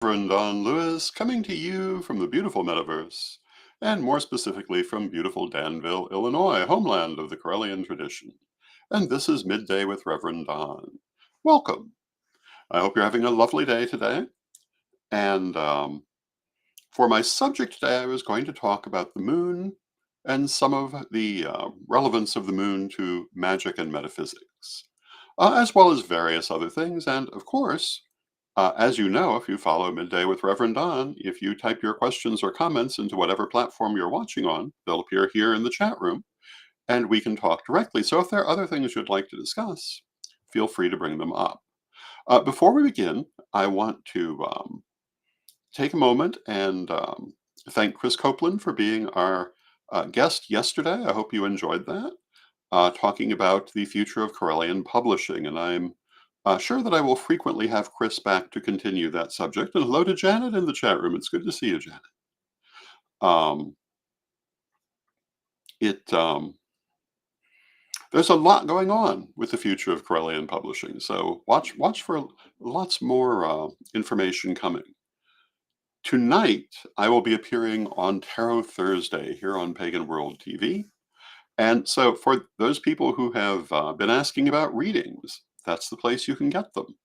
Rev Don Lewis coming to you from the beautiful metaverse, and more specifically from beautiful Danville, Illinois, homeland of the Corellian tradition. And this is Midday with Reverend Don. Welcome. I hope you're having a lovely day today. And for my subject today, I was going to talk about the moon and some of the relevance of the moon to magic and metaphysics, as well as various other things. And of course, as you know, if you follow Midday with Reverend Don, if you type your questions or comments into whatever platform you're watching on, they'll appear here in the chat room and we can talk directly. So if there are other things you'd like to discuss, feel free to bring them up. Before we begin, I want to take a moment and thank Chris Copeland for being our guest yesterday. I hope you enjoyed that, talking about the future of Corellian publishing. And I'm sure that I will frequently have Chris back to continue that subject. And hello to Janet in the chat room. It's good to see you, Janet. Um, it There's a lot going on with the future of Corellian publishing, so watch for lots more information coming. Tonight, I will be appearing on Tarot Thursday here on Pagan World TV. And so, for those people who have been asking about readings, that's the place you can get them.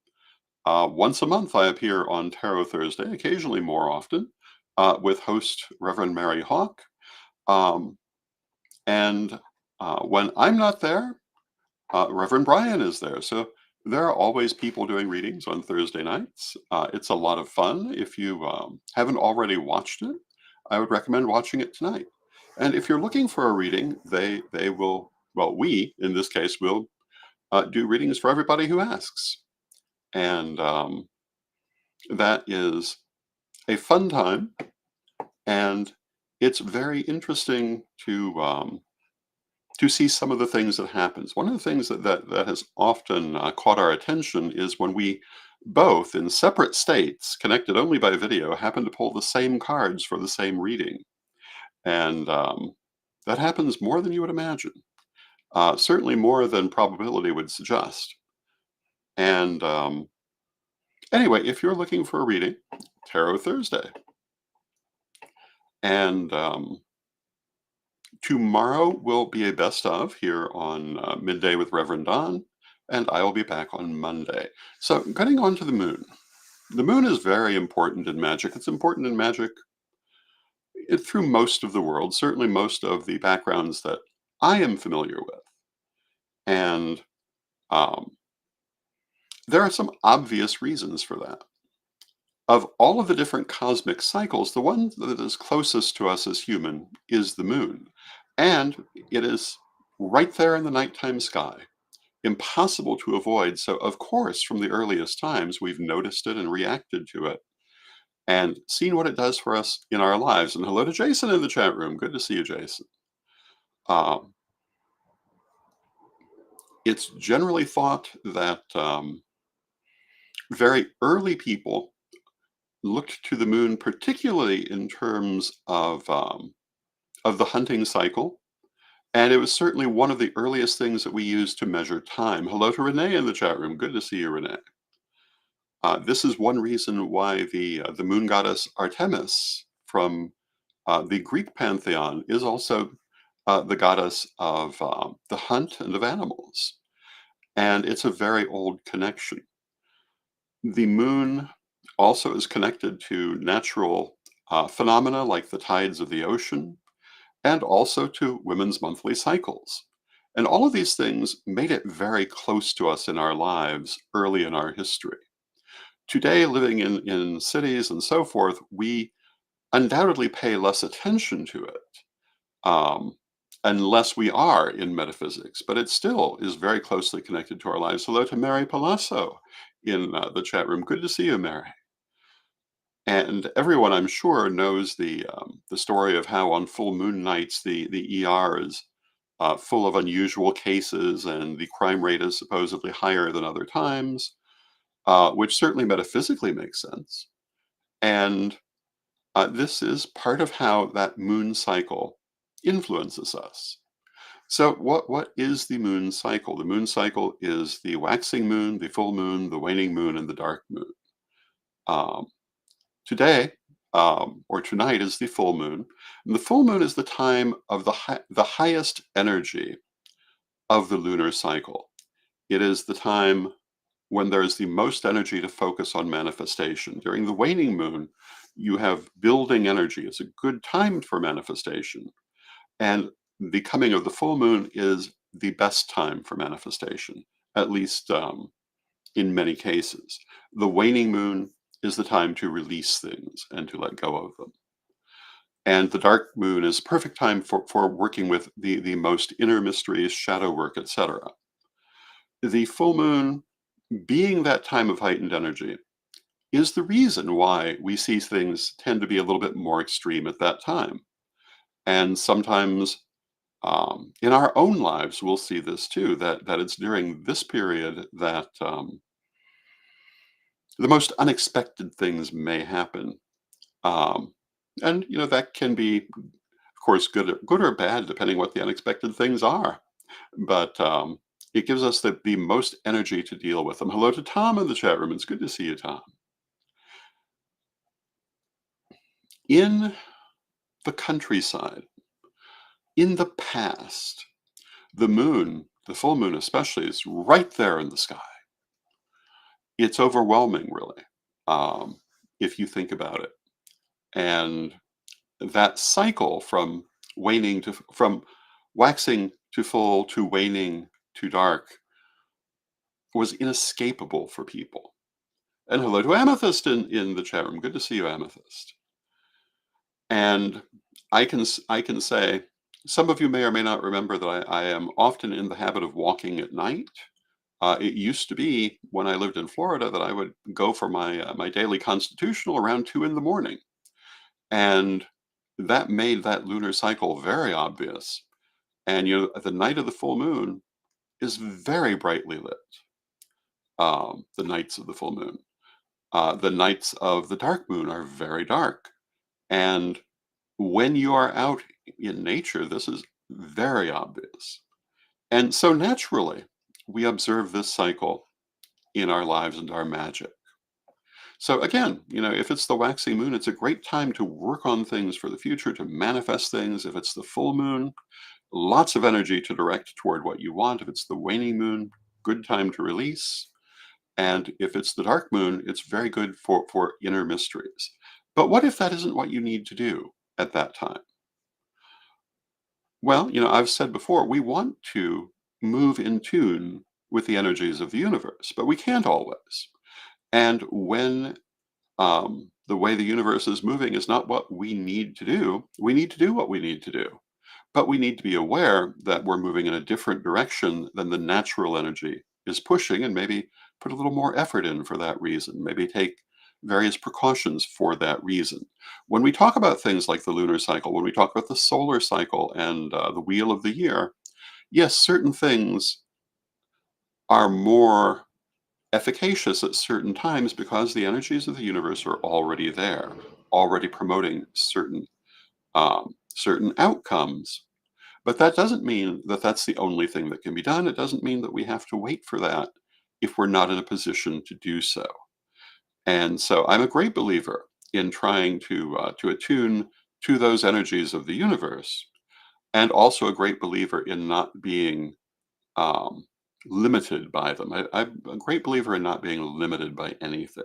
Once a month, I appear on Tarot Thursday, occasionally more often, with host Reverend Mary Hawk. Um, and when I'm not there, Reverend Brian is there. So there are always people doing readings on Thursday nights. It's a lot of fun. If you haven't already watched it, I would recommend watching it tonight. And if you're looking for a reading, they will, well, we in this case will do readings for everybody who asks. And that is a fun time. And it's very interesting to see some of the things that happens. One of the things that has often caught our attention is when we both, in separate states, connected only by video, happen to pull the same cards for the same reading. And that happens more than you would imagine, certainly more than probability would suggest. And anyway, if you're looking for a reading, Tarot Thursday. And tomorrow will be a best of here on Midday with Reverend Don, and I will be back on Monday. So, getting on to the moon. The moon is very important in magic. It's important in magic through most of the world, certainly most of the backgrounds that I am familiar with. And um, there are some obvious reasons for that. Of all of the different cosmic cycles, the one that is closest to us as human is the moon. And it is right there in the nighttime sky, impossible to avoid. So, of course, from the earliest times, we've noticed it and reacted to it and seen what it does for us in our lives. And hello to Jason in the chat room. Good to see you, Jason. Um, it's generally thought that very early people looked to the moon, particularly in terms of the hunting cycle. And it was certainly one of the earliest things that we used to measure time. Hello to Renee in the chat room. Good to see you, Renee. This is one reason why the moon goddess Artemis from the Greek pantheon is also the goddess of the hunt and of animals. And it's a very old connection. The moon also is connected to natural phenomena like the tides of the ocean and also to women's monthly cycles. And all of these things made it very close to us in our lives early in our history. Today, living in cities and so forth, we undoubtedly pay less attention to it um, unless we are in metaphysics, but it still is very closely connected to our lives. Hello to Mary Palazzo in the chat room. Good to see you, Mary. And everyone, I'm sure, knows the story of how on full moon nights the ER is full of unusual cases, and the crime rate is supposedly higher than other times, which certainly metaphysically makes sense. And this is part of how that moon cycle influences us. So, what is the moon cycle? The moon cycle is the waxing moon, the full moon, the waning moon, and the dark moon. Um, Today, or tonight, is the full moon. And the full moon is the time of the highest energy of the lunar cycle. It is the time when there's the most energy to focus on manifestation. During the waning moon, you have building energy. It's a good time for manifestation. And the coming of the full moon is the best time for manifestation, at least in many cases. The waning moon is the time to release things and to let go of them. And the dark moon is perfect time for working with the most inner mysteries, shadow work, etc. The full moon, being that time of heightened energy, is the reason why we see things tend to be a little bit more extreme at that time. And sometimes in our own lives, we'll see this too, that it's during this period that the most unexpected things may happen. Um, and, that can be, of course, good or bad, depending what the unexpected things are. But it gives us the most energy to deal with them. Hello to Tom in the chat room. It's good to see you, Tom. In the countryside, in the past, the moon, the full moon especially, is right there in the sky. It's overwhelming, really, um, if you think about it. And that cycle from waxing to full to waning to dark was inescapable for people. And hello to Amethyst in the chat room. Good to see you, Amethyst. And I can say, some of you may or may not remember that I am often in the habit of walking at night. It used to be when I lived in Florida that I would go for my daily constitutional around 2 in the morning, and that made that lunar cycle very obvious. And the night of the full moon is very brightly lit. The nights of the full moon, the nights of the dark moon are very dark, and when you are out in nature, this is very obvious. And so naturally, we observe this cycle in our lives and our magic. So again, if it's the waxing moon, it's a great time to work on things for the future, to manifest things. If it's the full moon, lots of energy to direct toward what you want. If it's the waning moon, good time to release. And if it's the dark moon, it's very good for inner mysteries. But what if that isn't what you need to do at that time? Well, I've said before, we want to move in tune with the energies of the universe, but we can't always. And when the way the universe is moving is not what we need to do, we need to do what we need to do. But we need to be aware that we're moving in a different direction than the natural energy is pushing, and maybe put a little more effort in for that reason. Maybe take various precautions for that reason. When we talk about things like the lunar cycle, when we talk about the solar cycle and the wheel of the year, yes, certain things are more efficacious at certain times because the energies of the universe are already there, already promoting certain outcomes. But that doesn't mean that that's the only thing that can be done. It doesn't mean that we have to wait for that if we're not in a position to do so. And so I'm a great believer in trying to attune to those energies of the universe, and also a great believer in not being um, limited by them. I'm a great believer in not being limited by anything.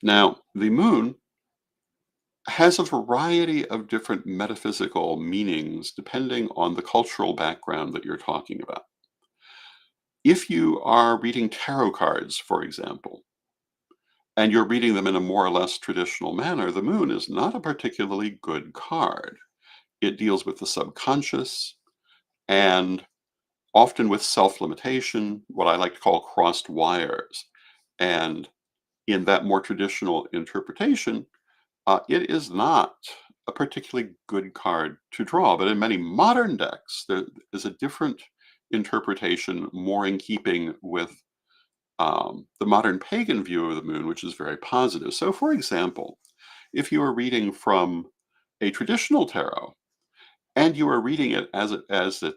Now, the moon has a variety of different metaphysical meanings depending on the cultural background that you're talking about. If you are reading tarot cards, for example, and you're reading them in a more or less traditional manner, the moon is not a particularly good card. It deals with the subconscious and often with self limitation, what I like to call crossed wires. And in that more traditional interpretation, it is not a particularly good card to draw, but in many modern decks, there is a different interpretation, more in keeping with the modern pagan view of the moon, which is very positive. So, for example, if you are reading from a traditional tarot and you are reading it as it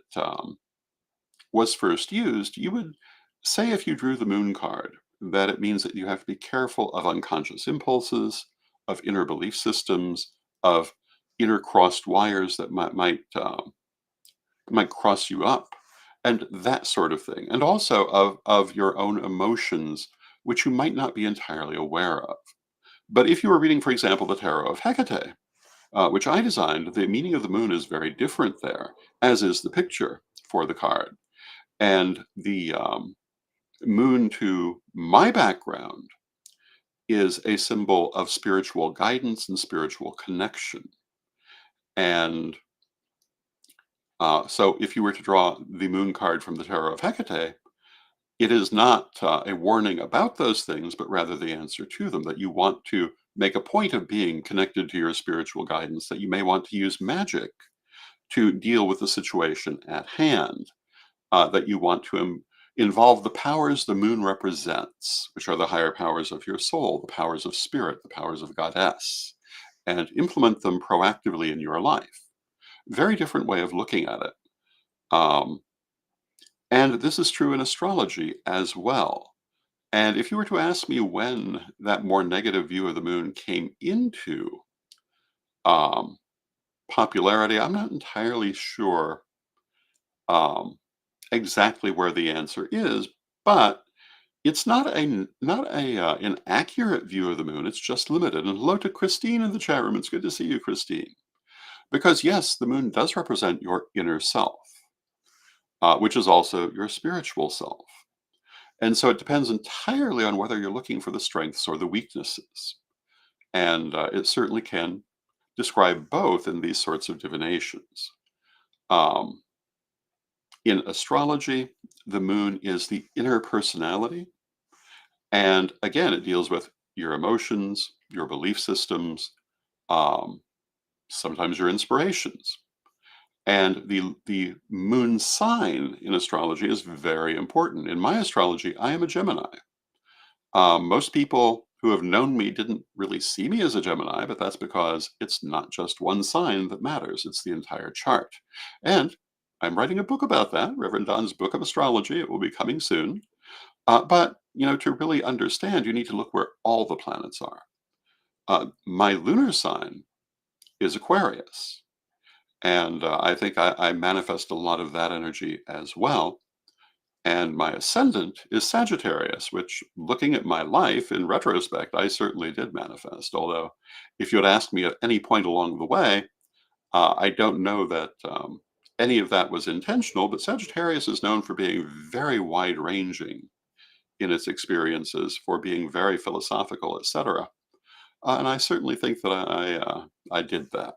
was first used, you would say, if you drew the moon card, that it means that you have to be careful of unconscious impulses, of inner belief systems, of inner crossed wires that might cross you up, and that sort of thing, and also of your own emotions, which you might not be entirely aware of. But if you were reading, for example, the Tarot of Hecate, which I designed, the meaning of the moon is very different there, as is the picture for the card. And the moon, to my background, is a symbol of spiritual guidance and spiritual connection. And so if you were to draw the moon card from the Tarot of Hecate, it is not a warning about those things, but rather the answer to them, that you want to make a point of being connected to your spiritual guidance, that you may want to use magic to deal with the situation at hand, that you want to involve the powers the moon represents, which are the higher powers of your soul, the powers of spirit, the powers of goddess, and implement them proactively in your life. Very different way of looking at it. Um, and this is true in astrology as well. And if you were to ask me when that more negative view of the moon came into um, popularity, I'm not entirely sure um, exactly where the answer is, but it's not a inaccurate view of the moon. It's just limited. And hello to Christine in the chat room. It's good to see you, Christine. Because yes, the moon does represent your inner self, which is also your spiritual self. And so it depends entirely on whether you're looking for the strengths or the weaknesses. And it certainly can describe both in these sorts of divinations. Um, in astrology, the moon is the inner personality. And again, it deals with your emotions, your belief systems, um, sometimes your inspirations. And the moon sign in astrology is very important. In my astrology, I am a Gemini. Most people who have known me didn't really see me as a Gemini, but that's because it's not just one sign that matters, it's the entire chart. And I'm writing a book about that, Reverend Don's Book of Astrology. It will be coming soon. But to really understand, you need to look where all the planets are. My lunar sign is Aquarius, and I think I manifest a lot of that energy as well. And my ascendant is Sagittarius, which, looking at my life in retrospect, I certainly did manifest. Although, if you had asked me at any point along the way, I don't know that any of that was intentional, but Sagittarius is known for being very wide ranging in its experiences, for being very philosophical, etc. And I certainly think that I did that.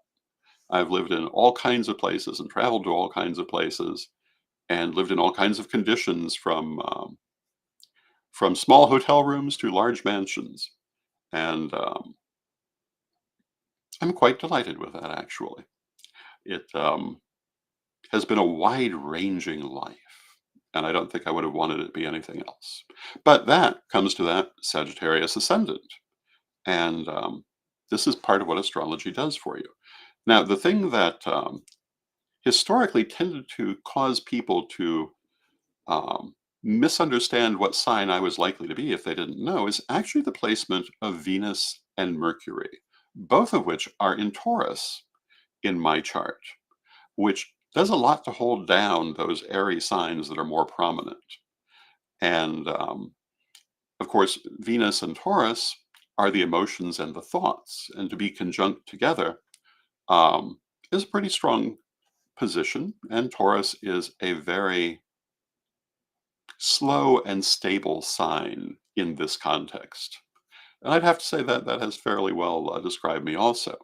I've lived in all kinds of places and traveled to all kinds of places and lived in all kinds of conditions, from small hotel rooms to large mansions. And I'm quite delighted with that, actually. It has been a wide ranging life. And I don't think I would have wanted it to be anything else. But that comes to that Sagittarius ascendant. And this is part of what astrology does for you. Now, the thing that historically tended to cause people to um, misunderstand what sign I was likely to be if they didn't know is actually the placement of Venus and Mercury, both of which are in Taurus in my chart, which does a lot to hold down those airy signs that are more prominent. And of course, Venus and Taurus are the emotions and the thoughts, and to be conjunct together um, is a pretty strong position. And Taurus is a very slow and stable sign in this context. And I'd have to say that that has fairly well described me also.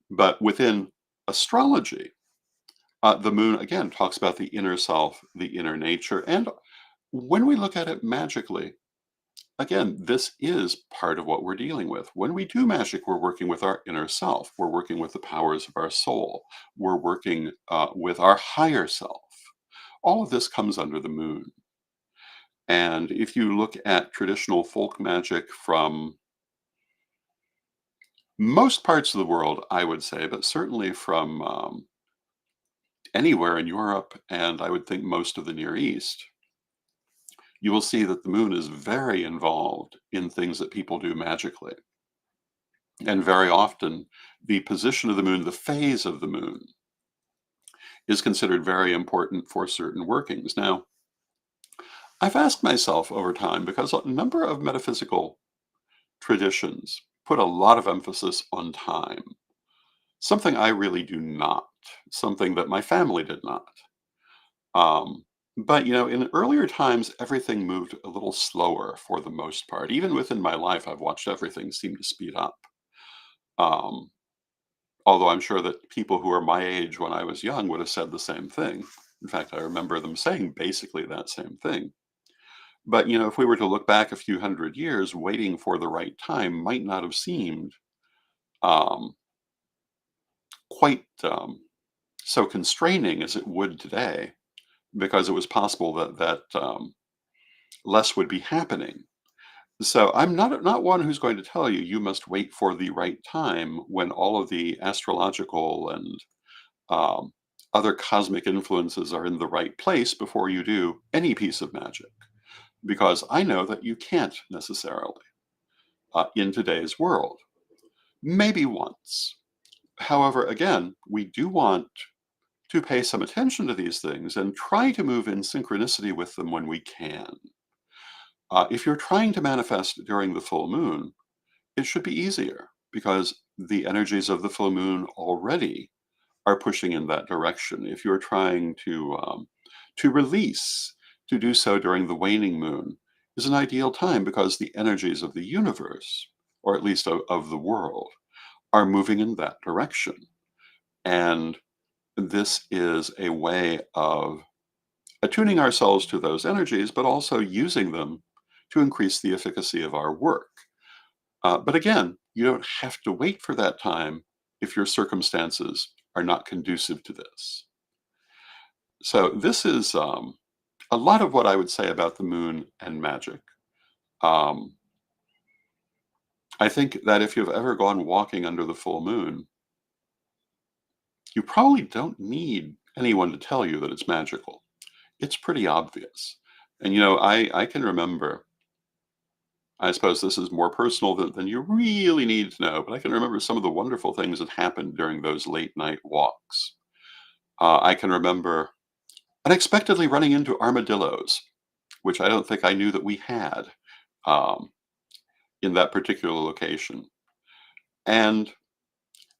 But within astrology, the moon again talks about the inner self, the inner nature. And when we look at it magically, again, this is part of what we're dealing with. When we do magic, we're working with our inner self. We're working with the powers of our soul. We're working with our higher self. All of this comes under the moon. And if you look at traditional folk magic from most parts of the world, I would say, but certainly from anywhere in Europe, and I would think most of the Near East, you will see that the moon is very involved in things that people do magically. And very often, the position of the moon, the phase of the moon, is considered very important for certain workings. Now, I've asked myself over time, because a number of metaphysical traditions put a lot of emphasis on time, something I really do not, something that my family did not. Um, but in earlier times, everything moved a little slower for the most part. Even within my life, I've watched everything seem to speed up. Um, Although I'm sure that people who are my age when I was young would have said the same thing. In fact, I remember them saying basically that same thing. But if we were to look back a few hundred years, waiting for the right time might not have seemed um, quite so constraining as it would today, because it was possible that less would be happening. So I'm not one who's going to tell you you must wait for the right time when all of the astrological and um, other cosmic influences are in the right place before you do any piece of magic, because I know that you can't necessarily in today's world. Maybe once. However, again, we do want to pay some attention to these things and try to move in synchronicity with them when we can. If you're trying to manifest during the full moon, it should be easier because the energies of the full moon already are pushing in that direction. If you're trying to release, to do so during the waning moon is an ideal time because the energies of the universe, or at least of the world, are moving in that direction. And this is a way of attuning ourselves to those energies, but also using them to increase the efficacy of our work. But again, you don't have to wait for that time if your circumstances are not conducive to this. So, this is a lot of what I would say about the moon and magic. Um, I think that if you've ever gone walking under the full moon, you probably don't need anyone to tell you that it's magical. It's pretty obvious. And I can remember, I suppose this is more personal than you really need to know, but I can remember some of the wonderful things that happened during those late night walks. I can remember unexpectedly running into armadillos, which I don't think I knew that we had um, in that particular location. And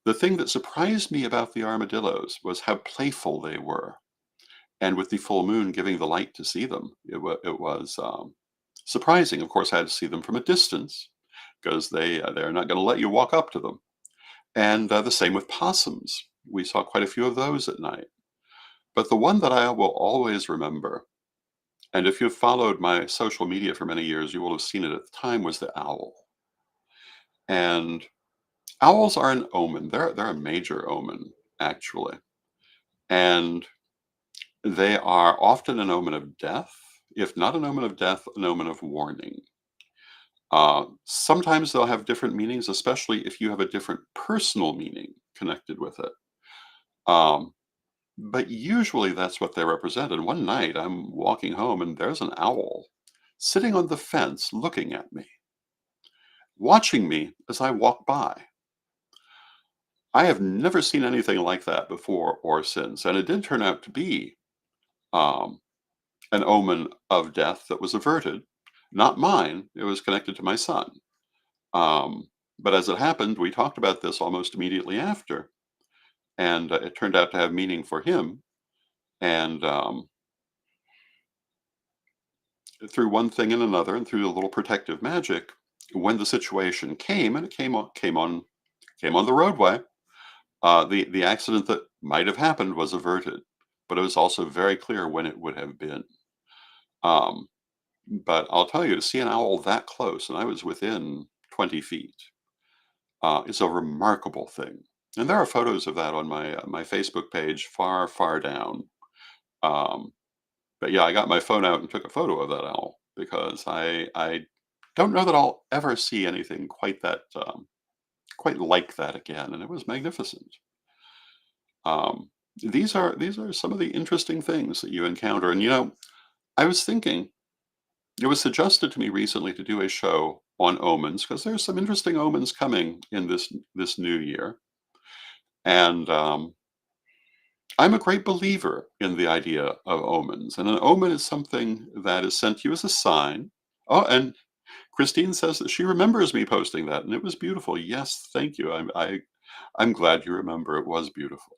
the thing that surprised me about the armadillos was how playful they were. And with the full moon giving the light to see them, it was surprising. Of course, I had to see them from a distance because they're not going to let you walk up to them. And the same with possums. We saw quite a few of those at night. But the one that I will always remember, and if you've followed my social media for many years, you will have seen it at the time, was the owl. And owls are an omen. They're a major omen, actually. And they are often an omen of death, if not an omen of death, an omen of warning. Sometimes they'll have different meanings, especially if you have a different personal meaning connected with it. Um, but usually that's what they represent. And one night I'm walking home and there's an owl sitting on the fence looking at me, watching me as I walk by. I have never seen anything like that before or since. And it did turn out to be um, an omen of death that was averted. Not mine, it was connected to my son. Um, but as it happened, we talked about this almost immediately after. And it turned out to have meaning for him. And through one thing and another, and through a little protective magic, when the situation came, and it came on the roadway, the accident that might have happened was averted. But it was also very clear when it would have been. Um, but I'll tell you, to see an owl that close, and I was within 20 feet, is a remarkable thing. And there are photos of that on my Facebook page, far, far down. Um, but yeah, I got my phone out and took a photo of that owl because I don't know that I'll ever see anything quite like that again, and it was magnificent. Um, these are some of the interesting things that you encounter, and I was thinking It was suggested to me recently to do a show on omens because there's some interesting omens coming in this new year, and I'm a great believer in the idea of omens, and an omen is something that is sent to you as a sign. Oh, and Christine says that she remembers me posting that, and it was beautiful. Yes, thank you. I'm glad you remember. It was beautiful.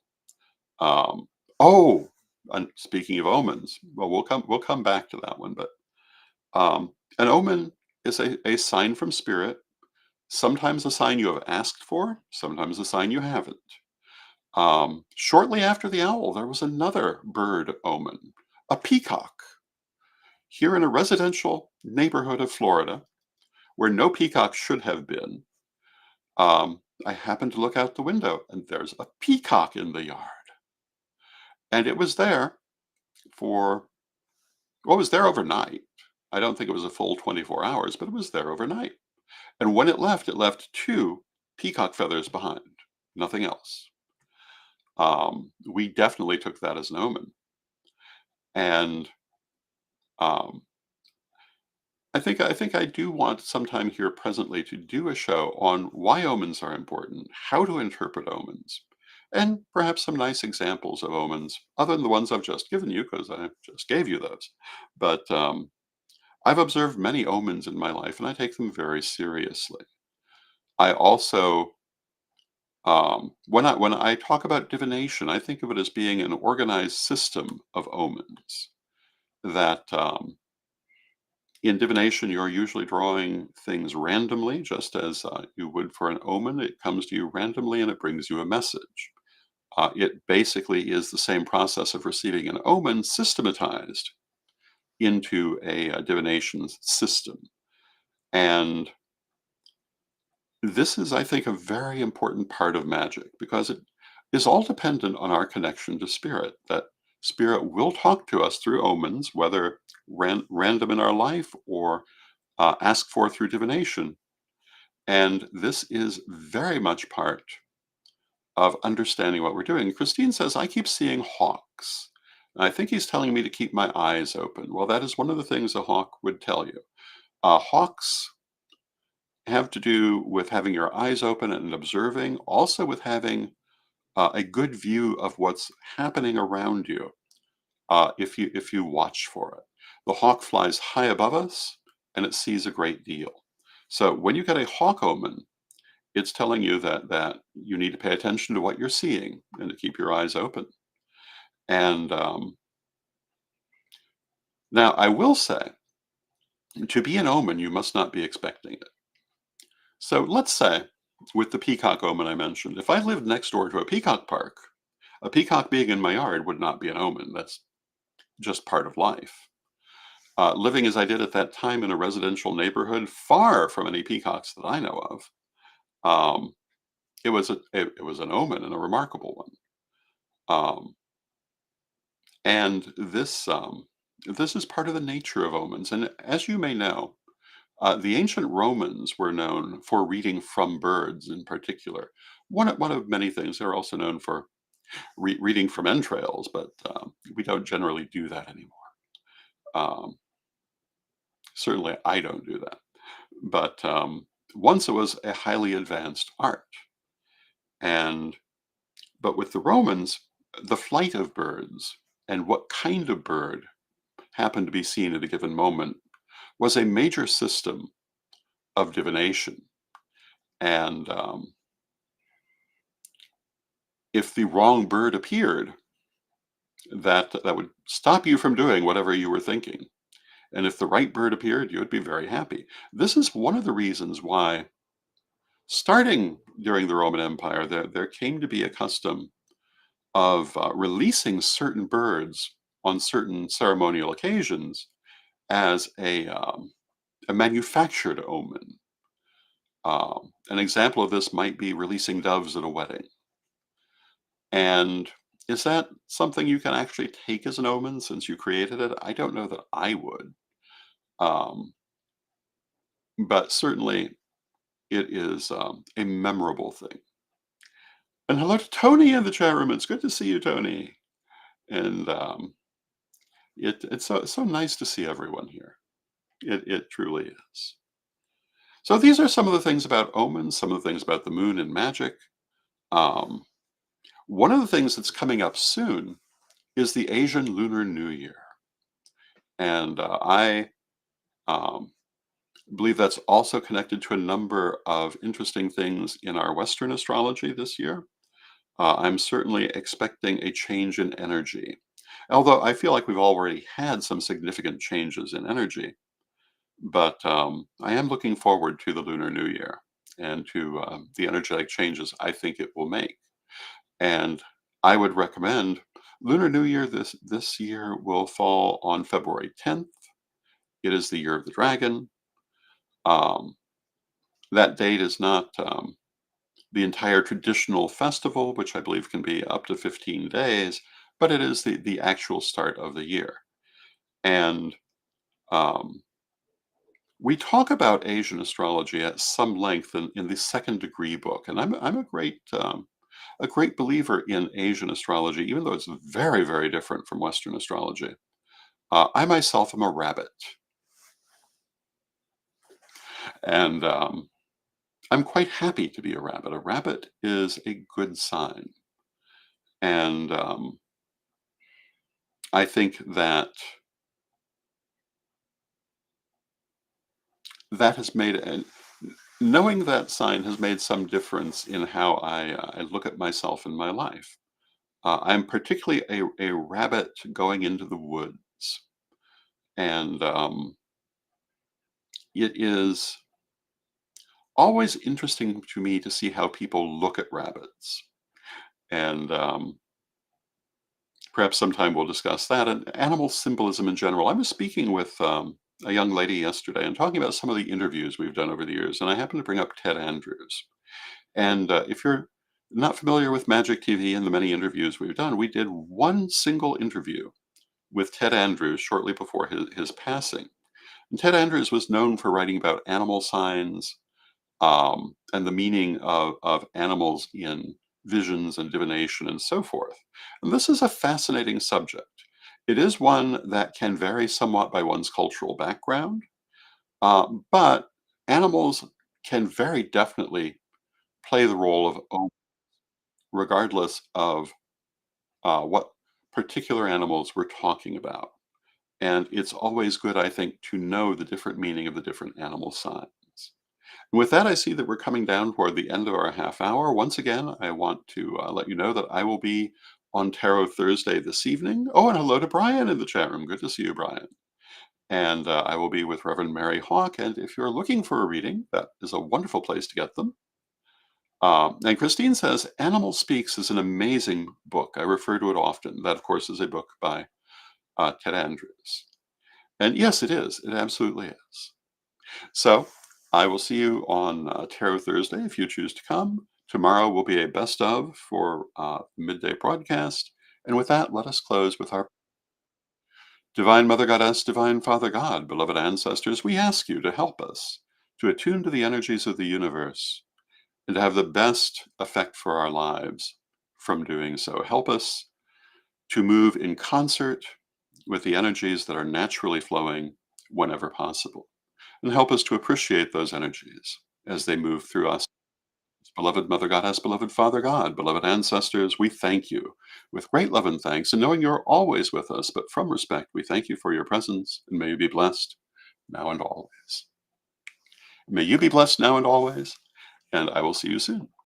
Um, oh, and speaking of omens, well, we'll come back to that one, but an omen is a sign from spirit. Sometimes a sign you have asked for, sometimes a sign you haven't. Shortly after the owl, there was another bird omen, a peacock, here in a residential neighborhood of Florida where no peacock should have been. I happened to look out the window and there's a peacock in the yard. And it was there for, well, it was there overnight. I don't think it was a full 24 hours, but it was there overnight. And when it left two peacock feathers behind, nothing else. We definitely took that as an omen. And um, I think I do want sometime here presently to do a show on why omens are important, how to interpret omens, and perhaps some nice examples of omens other than the ones I've just given you, because I just gave you those. But I've observed many omens in my life, and I take them very seriously. I also, when I talk about divination, I think of it as being an organized system of omens. That in divination, you're usually drawing things randomly, just as you would for an omen. It comes to you randomly and it brings you a message. It basically is the same process of receiving an omen systematized into a divination system. And this is, I think, a very important part of magic because it is all dependent on our connection to spirit. That spirit will talk to us through omens, whether random in our life or asked for through divination. And this is very much part of understanding what we're doing. Christine says, I keep seeing hawks. And I think he's telling me to keep my eyes open. Well, that is one of the things a hawk would tell you. Hawks have to do with having your eyes open and observing, also with having a good view of what's happening around you. If you watch for it, the hawk flies high above us, and it sees a great deal. So when you get a hawk omen, it's telling you that you need to pay attention to what you're seeing and to keep your eyes open. And now I will say, to be an omen, you must not be expecting it. So let's say, with the peacock omen I mentioned, if I lived next door to a peacock park, a peacock being in my yard would not be an omen. That's just part of life. Living as I did at that time in a residential neighborhood, far from any peacocks that I know of, um, it was an omen and a remarkable one. Um, and this is part of the nature of omens. And as you may know, the ancient Romans were known for reading from birds in particular. One of many things. They're also known for reading from entrails, but we don't generally do that anymore. Um, Certainly, I don't do that. But once it was a highly advanced art. And but with the Romans, the flight of birds and what kind of bird happened to be seen at a given moment was a major system of divination. And if the wrong bird appeared, that would stop you from doing whatever you were thinking. And if the right bird appeared, you would be very happy. This is one of the reasons why, starting during the Roman Empire, there came to be a custom of releasing certain birds on certain ceremonial occasions as a manufactured omen. An example of this might be releasing doves at a wedding. And is that something you can actually take as an omen since you created it? I don't know that I would. Um, but certainly it is a memorable thing. And hello to Tony in the chat room. It's good to see you, Tony. And it's so nice to see everyone here. It truly is. So these are some of the things about omens, some of the things about the moon and magic. Um, One of the things that's coming up soon is the Asian Lunar New Year, and I um, believe that's also connected to a number of interesting things in our Western astrology this year. I'm certainly expecting a change in energy, although I feel like we've already had some significant changes in energy. But I am looking forward to the Lunar New Year and to the energetic changes I think it will make. And I would recommend Lunar New Year this year will fall on February 10th. It is the year of the dragon. Um, that date is not the entire traditional festival, which I believe can be up to 15 days, but it is the actual start of the year. And um, we talk about Asian astrology at some length in the Second Degree book, and I'm a great believer in Asian astrology, even though it's very, very different from Western astrology. I myself am a rabbit, and I'm quite happy to be a rabbit. A rabbit is a good sign, and I think that that has made an knowing that sign has made some difference in how I look at myself in my life. I'm particularly a rabbit going into the woods, and it is always interesting to me to see how people look at rabbits. And perhaps sometime we'll discuss that and animal symbolism in general. I was speaking with a young lady yesterday and talking about some of the interviews we've done over the years, and I happened to bring up Ted Andrews. And if you're not familiar with Magic TV and the many interviews we've done, we did one single interview with Ted Andrews shortly before his passing. And Ted Andrews was known for writing about animal signs and the meaning of animals in visions and divination and so forth. And this is a fascinating subject. It is one that can vary somewhat by one's cultural background, but animals can very definitely play the role of regardless of what particular animals we're talking about. And it's always good, I think, to know the different meaning of the different animal signs. And with that, I see that we're coming down toward the end of our half hour. Once again, I want to let you know that I will be on Tarot Thursday this evening. Oh, and hello to Brian in the chat room. Good to see you, Brian. And I will be with Reverend Mary Hawk. And if you're looking for a reading, that is a wonderful place to get them. And Christine says, Animal Speaks is an amazing book. I refer to it often. That, of course, is a book by Ted Andrews. And yes, it is. It absolutely is. So I will see you on Tarot Thursday if you choose to come. Tomorrow will be a best of for midday broadcast. And with that, let us close with our Divine Mother Goddess, Divine Father God, beloved ancestors, we ask you to help us to attune to the energies of the universe and to have the best effect for our lives from doing so. Help us to move in concert with the energies that are naturally flowing whenever possible, and help us to appreciate those energies as they move through us. Beloved Mother Goddess, beloved Father God, beloved ancestors, we thank you with great love and thanks, and knowing you're always with us, but from respect, we thank you for your presence, and may you be blessed now and always. May you be blessed now and always, and I will see you soon.